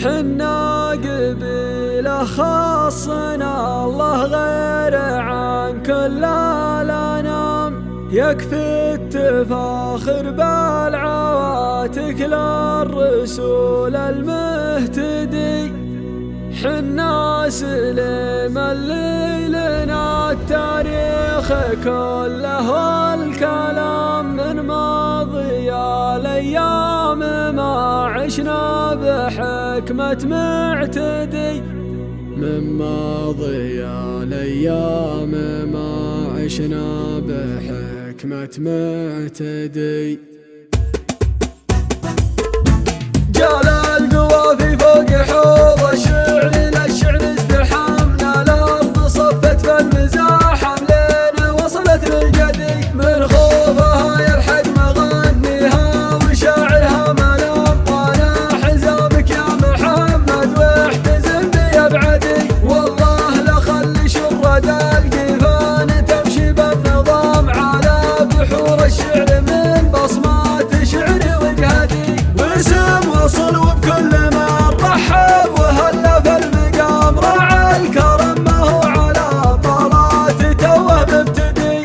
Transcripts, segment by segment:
حنا قبيلة خاصنا الله غير عن كل الأنام، يكفي التفاخر بالعواتق للرسول المهتدي. حنا سلم اللي لنا التاريخ كله والكلام، من ماضي الأيام ما عشنا بحكمة معتدي، من ماضي الأيام ما عشنا بحكمة معتدي. جال القوى في فوق حوض الشعر، للشعر ازدحامنا الأرض صفت في المزاح، حملنا وصلت للجدي، من خوفها يلحق مغنيها وشاعرها ملام. وانا حزامك يا محمد واحتزم بي ابعدي، والله لخلي شرد القيفان تمشي بالنظام، على بحور الشعر من بصمات شعري وجهدي. واسم وصل وبكل ما رحب وهلا في المقام، راعى الكرم ما هو على طلات توه مبتدي.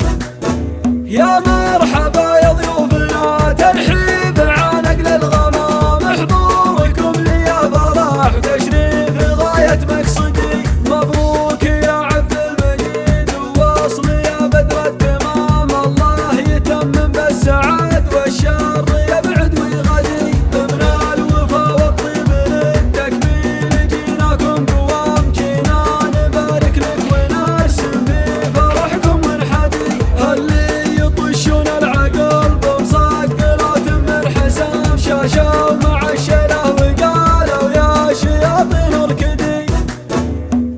يا مرحبا يا ضيوفنا ترحيب عن نقل الغمام، حضوركم لي يا فرح تشريف غاية مقصدي. مبروك يا عبد المجيد ووصل يا بدر التمام، الله يتمم بالسعاد والشر يبعد ويغدي. من الوفا والطيب للتكميل جيناكم قوام، جينا نبارك لك ونرسم في فرحكم ونحدي. اللي يطشون العقل بمصقلات من حسام، شاشوا مع الشيله وقالوا يا شياطين اركدي.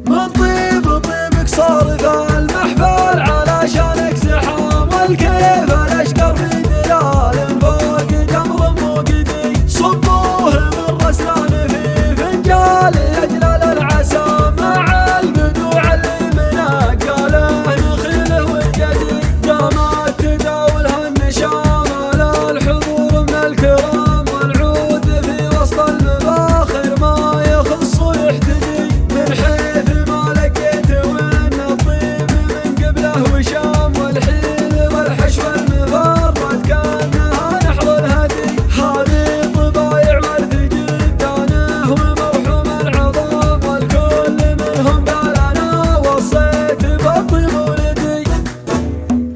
من طيب طيبك صار ذا المحفل علشانك زحام، والكيف الاشقر في دلال فوق جمر موقدي. صبوه من رسلان في فنجال يجلل العسام، مع القدوع اللي منقاله نخيله وجدي. قامت تداولها النشام على الحضور من الكرام، والعود في وسط المباخر ما يخص ويحتدي. من حيث ما لقيت وين الطيب من قبله وشام، والحيل والحشو المفرد كانها نحر الهدي. هذه طبايع ورث جدانه ومرحوم العظام، والكل منهم قال انا وصيت بالطيب ولدي.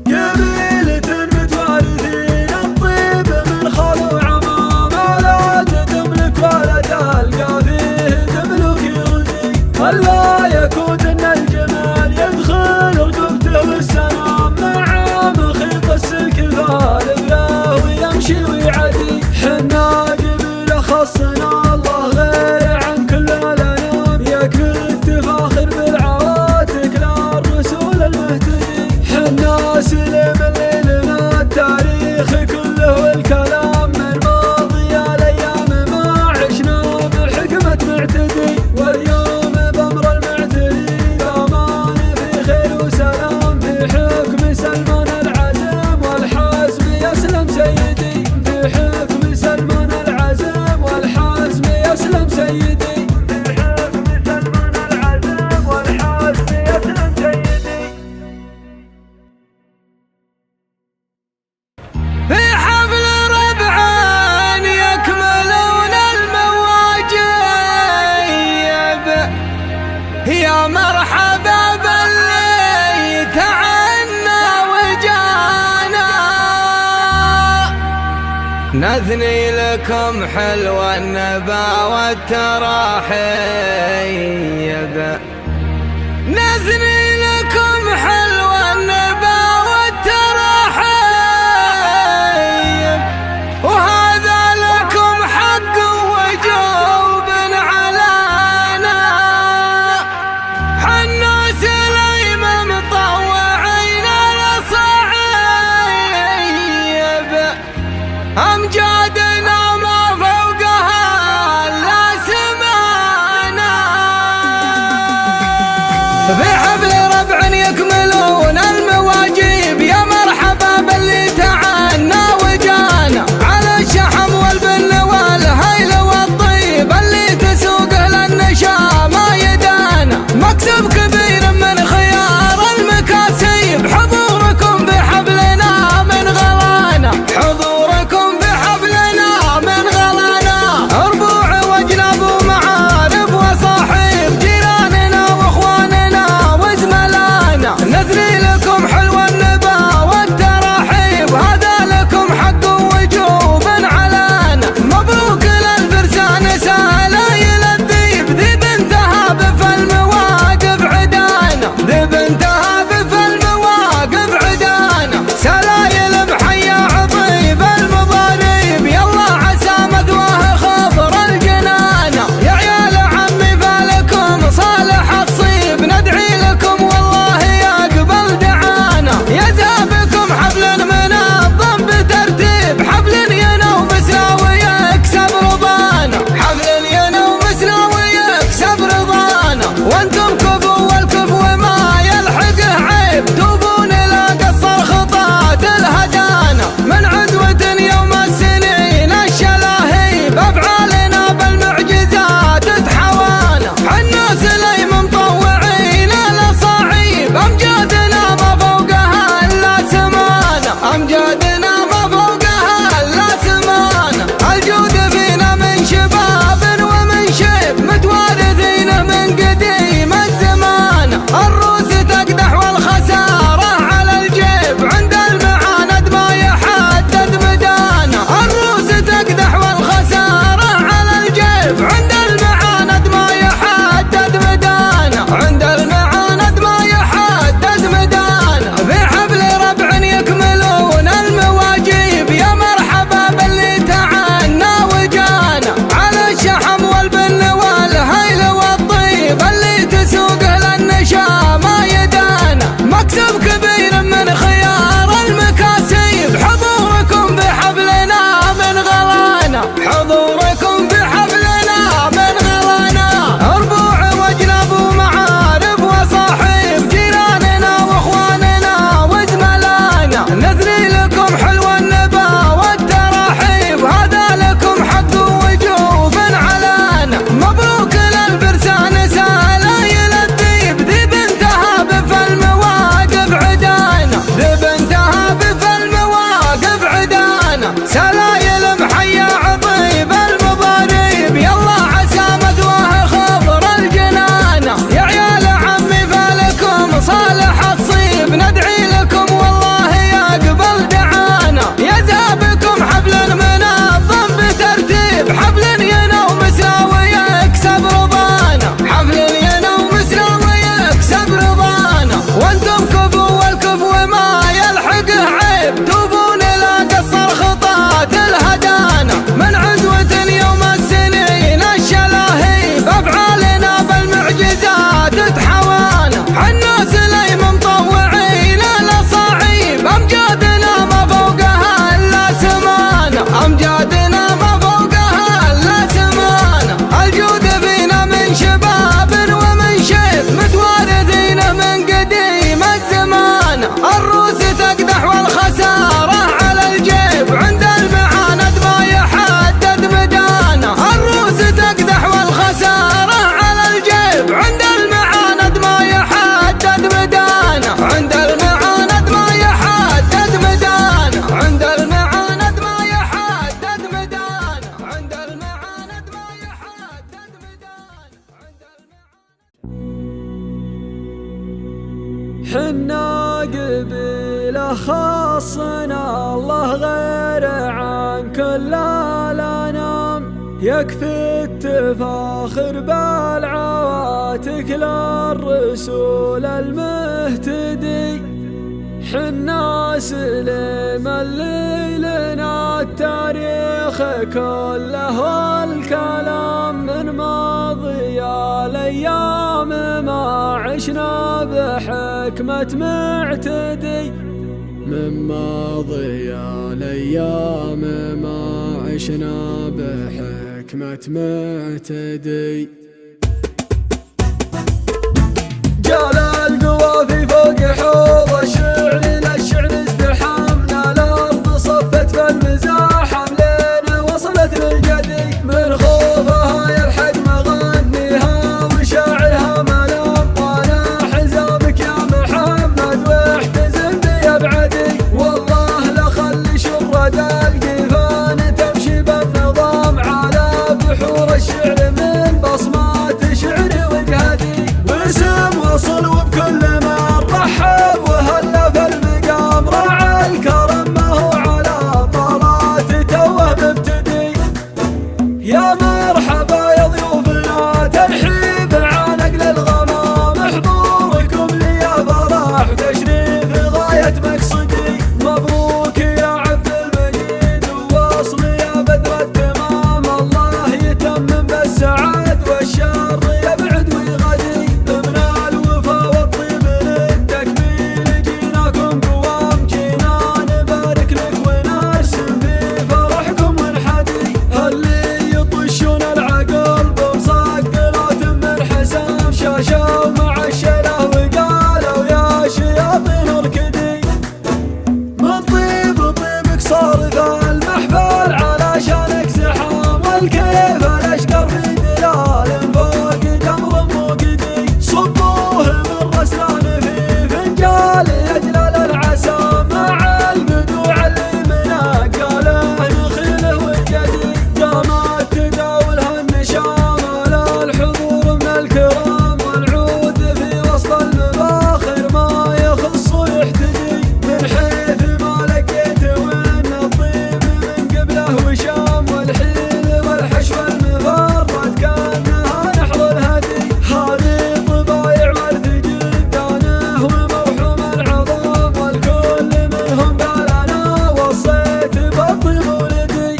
قبيلة متوارثين الطيب من خال وعمام، لا تملك ولا تلقى فيه تملك يغدي. ألا يكون ان الجمال يدخل رقبته والسلام، مع مخيط السلك ذالبله ويمشي ويعدي. حنا قبيلة خصنا الله غير عن كل الأنام، يكفي التفاخر بالعواتق للرسول المهتدي. حنا سلم اللي لنا التاريخ كله والكلام، من ماضي الأيام ما عشنا بحكمة معتدي. واليوم بأمر المعتدي ضمان في خير وسلام، في حكم سلمان العزم والحزم يسلم سيدي. في حكم سلمان العزم والحزم يسلم سيدي. في حكم سلمان العزم والحزم يسلم سيدي. في حفل ربعان يكملون المواجب، يا مرحبا باللي تعنى وجانا، نثني لكم حلو النبا والتراحيب، نثني لكم حلو النبا والتراحيب، وهذا لكم حق وجوب علينا. حنا سليم مطوعين الصعيب، أمجادنا ما فوقها لا سمعنا. الروس تقدح والخسارة على الجيب، عند المعاند ما يحدد ميدانه. الروس تقدح والخسارة على الجيب، عند المعاند ما يحدد ميدانه. عند المعاند ما يحدد ميدانه. عند المعاند ما يحدد ميدانه. عند المعاند ما يحدد ميدانه. حنا قبيلة خاصنا الله غير عن كل الأنام، يكفي التفاخر بالعواتق للرسول المهتدي. حنا سلم اللي لنا التاريخ كله والكلام، من ماضي الأيام ما عشنا بحكمة معتدي. من ماضي الأيام ما عشنا بحكمة معتدي. جال القوافي فوق حوض الشعر، للشعر ازدحامنا الأرض صفت في المزاحم لين وصلت للجدي. من خوفها يلحق مغنيها وشاعرها ملام، وانا حزامك يا محمد واحتزم بي ابعدي. والله لخلي شرد القيفان تمشي بالنظام على بحور الشعر من بصمات شعر وجهدي. واسم وصل وبكل ما رحب وهلا في المقام، راعى الكرم ما هو على طلات توه مبتدي. يا مرحبا يا ضيوفنا ترحيب عن نقل الغمام، حضوركم لي فرح وتشريف غاية مقصدي. مبروك يا عبد المجيد ووصل يا بدر التمام، الله يتمم بالسعاد والشر يبعد ويغدي. من الوفا والطيب للتكميل جيناكم قوام، جينا نبارك لك ونرسم في فرحكم ونحدي. اللي يطشون العقل بمصقلات من حسام، شاشوا مع الشله وقالوا يا شياطين اركدي. من طيبك صار ذا المحفل علشانك زحام، والكيف الاشقر في دلال فوق جمر موقدي. صبوه من رسلان في فنجال يجلل العسام، مع البدوع اللي منقاله نخيله وجدي. قامت تداولها النشام على الحضور من الكرام، والعود في وسط المباخر ما يخص ويحتدي. من حيث ما لقيت وين الطيب من قبله وشام، والحيل والحشو المفرد كانها نحر الهدي. هذه طبايع ورث جدانه وموحوم العظام، والكل منهم قال انا وصيت بالطيب ولدي.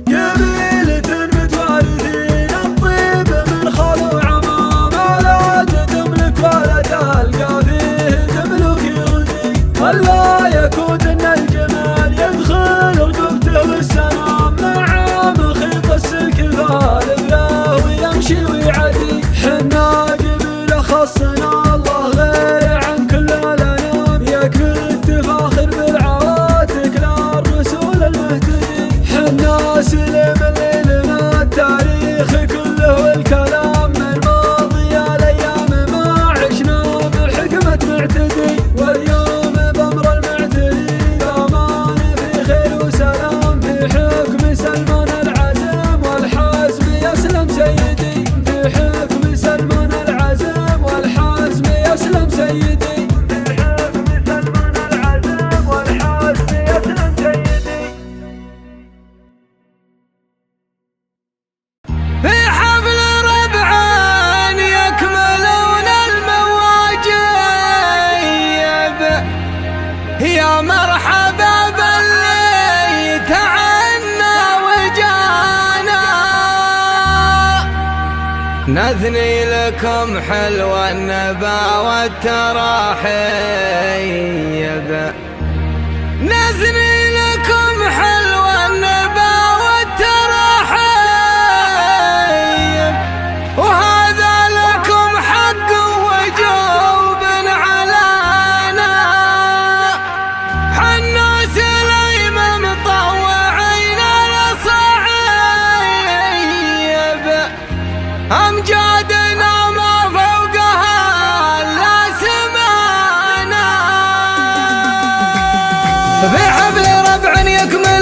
قبيلة متوارثين الطيب من خال وعمام، لا تملك ولا تلقى فيه تملك يغني. ألا يكون ان الجمال يدخل رقبته بالسلام، مع مخيط السلك فالبلاه ويمشي ويعدي. حنا قبيلة خصنا الله غير عن كل الأنام، يكفي التفاخر بالعواتق للرسول المهتدي. حنا سلم اللي لنا التاريخ كله والكلام، من ماضي الأيام ما عشنا بحكمة معتدي. واليوم بأمر المعتدي ضمان في خير وسلام، في حكم سلمان العزم والحزم يسلم سيدي. في حكم سلمان العزم والحزم يسلم سيدي. في حكم سلمان العزم والحزم يسلم سيدي. في حفل ربعان يكملون المواجب، يا مرحبا باللي تعنى وجانا. نثني لكم حلو النبا والتراحيب، نثني لكم حلو النبا والتراحيب، وهذا لكم حق وجوب علينا.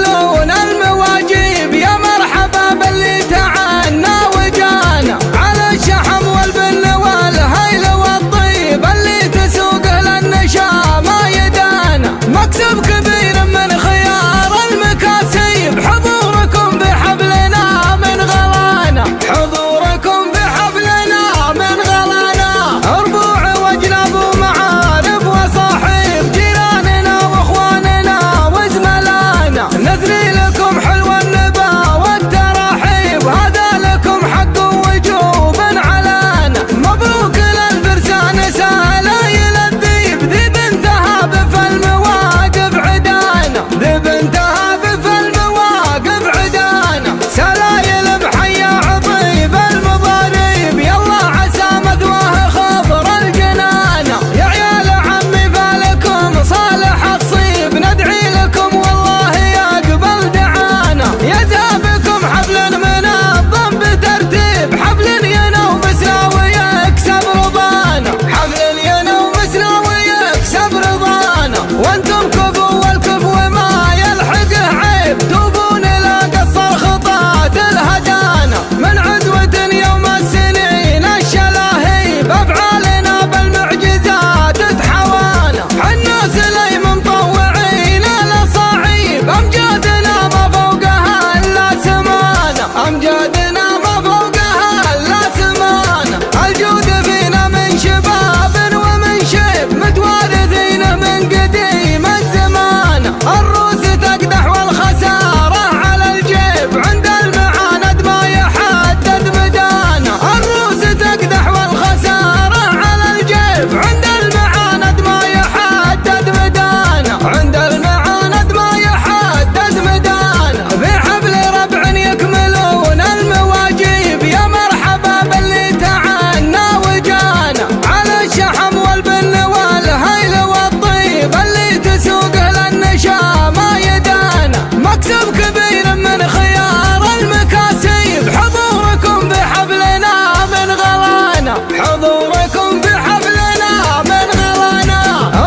يكملون المواجيب، يا مرحبا باللي تعانى وجانا على الشحم والبن والهيل والطيب، اللي تسوقه للنشا ما يدانا. مكسب كبير من خيار المكاسيب، حضوركم بحبلنا من غلانا، حضوركم بحبلنا من غلانا. ربوع واجناب ومعارف وصاحب، جيراننا واخواننا وزملانا، نثني لكم حلو النبا والتراحيب، هذا لكم حق وجوب علينا. مبروك للفرسان سلايل الذيب، ذي بنتها بف المواقف عدانا، ذي بنتها بف المواقف عدانا. سلايل محيا عطيب المضاريب، يلا عسى مثواه خضر الجنانة. يا عيال عمي فالكم صالح الصيب، ندعي لكم والله يقبل دعانا. يزابكم حفل منظم بترتيب، حفل ينو مسلاوي يكسب رضانا، حفل ينو مسلاوي يكسب رضانا. وانتم كفو والكفو ما يلحقه عيب، توبون لا قصر خطات الهدانا. من عدوة يوم السنين الشلاهيب، افعالنا بالمعجزات تحوانا. حنا سليم مطوعين لصعيب، امجادنا ما فوقها الا سمانا، امجادنا ما فوقها الا سمانا. الجود فينا من شباب ومن شيب، متوارثين من قديم الزمان. الروس تقدح والخسارة على الجيب، عند المعاند ما يحدد مدانا. الروس تقدح والخسارة على الجيب، عند المعاند ما يحدد مدانا، عند المعاند ما يحدد مدانا. بحبل ربع يكملون المواجيب، يا مرحبا باللي تعانى وجانا على الشحم والبن والهيل والطيب، اللي تسوقه للنشا ما يدانا. مكسب كبير من خيار المكاسيب، حضوركم بحفلنا من غلانا، حضوركم بحفلنا من غلانا.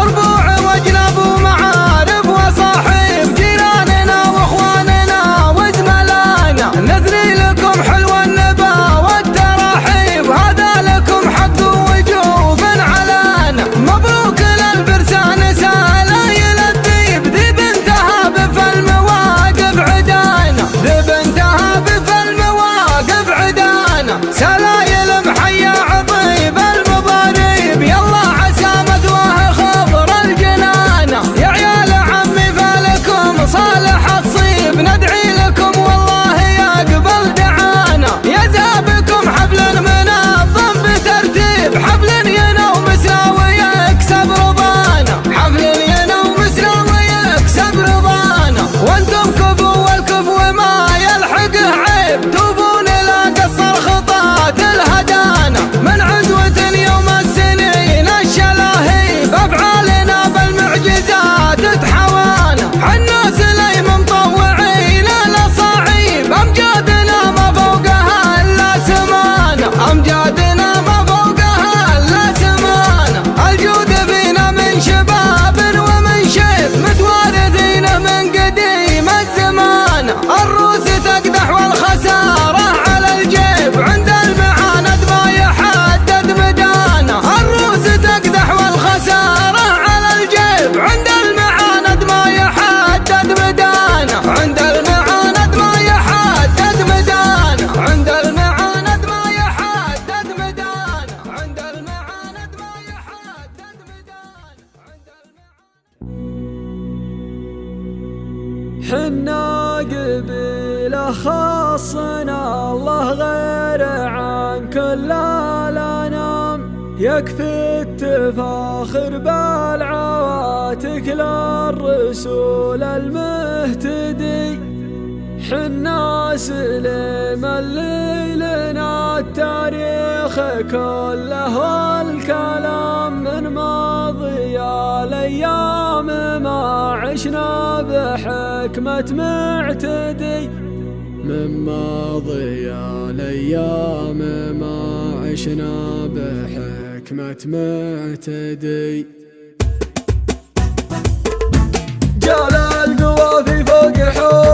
ربوع واجناب ومعارف وصاحب، جيراننا واخواننا وزملانا، نثني لكم حلو النبا والتراحيب، هذا لكم حق وجوب علينا. مبروك للفرسان سلايل الذيب، ذي بنتها بف المواقف عدانا، ذي بنتها بف المواقف عدانا. سلايل محيا عطيب المضاريب، يلا عسى مثواه خضر الجنانة. يا عيال عمي فالكم صالح الصيب، ندعي لكم والله يقبل دعانا. يزابكم حفل منظم بترتيب، حفل ينو مسلاوي يكسب رضانا، حفل ينو مسلاوي يكسب رضانا. وانتم كفو والكفو ما يلحقه عيب، توبون لا قصر خطات الهدانا. من عدوة يوم السنين الشلاهيب، افعالنا بالمعجزات تحوانا. حنا سليم مطوعين لصعيب، امجادنا ما فوقها الا سمانا، امجادنا ما فوقها الا سمانا. الجود فينا من شباب ومن شيب، متوارثين من قديم الزمان. الروس تقدح والخسارة على الجيب، عند المعاند ما يحدد مدانا. الروس تقدح والخسارة على الجيب، عند المعاند ما يحدد مدانا، عند المعاند ما يحدد مدانا، عند المعاند ما يحدد مدانا، عند المعاند ما يحدد مدانا، عند حنا قبيلة خاصنا الله غير عن كل الأنام، يكفي التفاخر بالعواتق للرسول المهتدي. حنا سلم اللي لنا التاريخ كله والكلام، من ماضي الأيام ما عشنا بحكمة معتدي، من ماضي الأيام ما عشنا بحكمة معتدي. جال القوافي فوق حول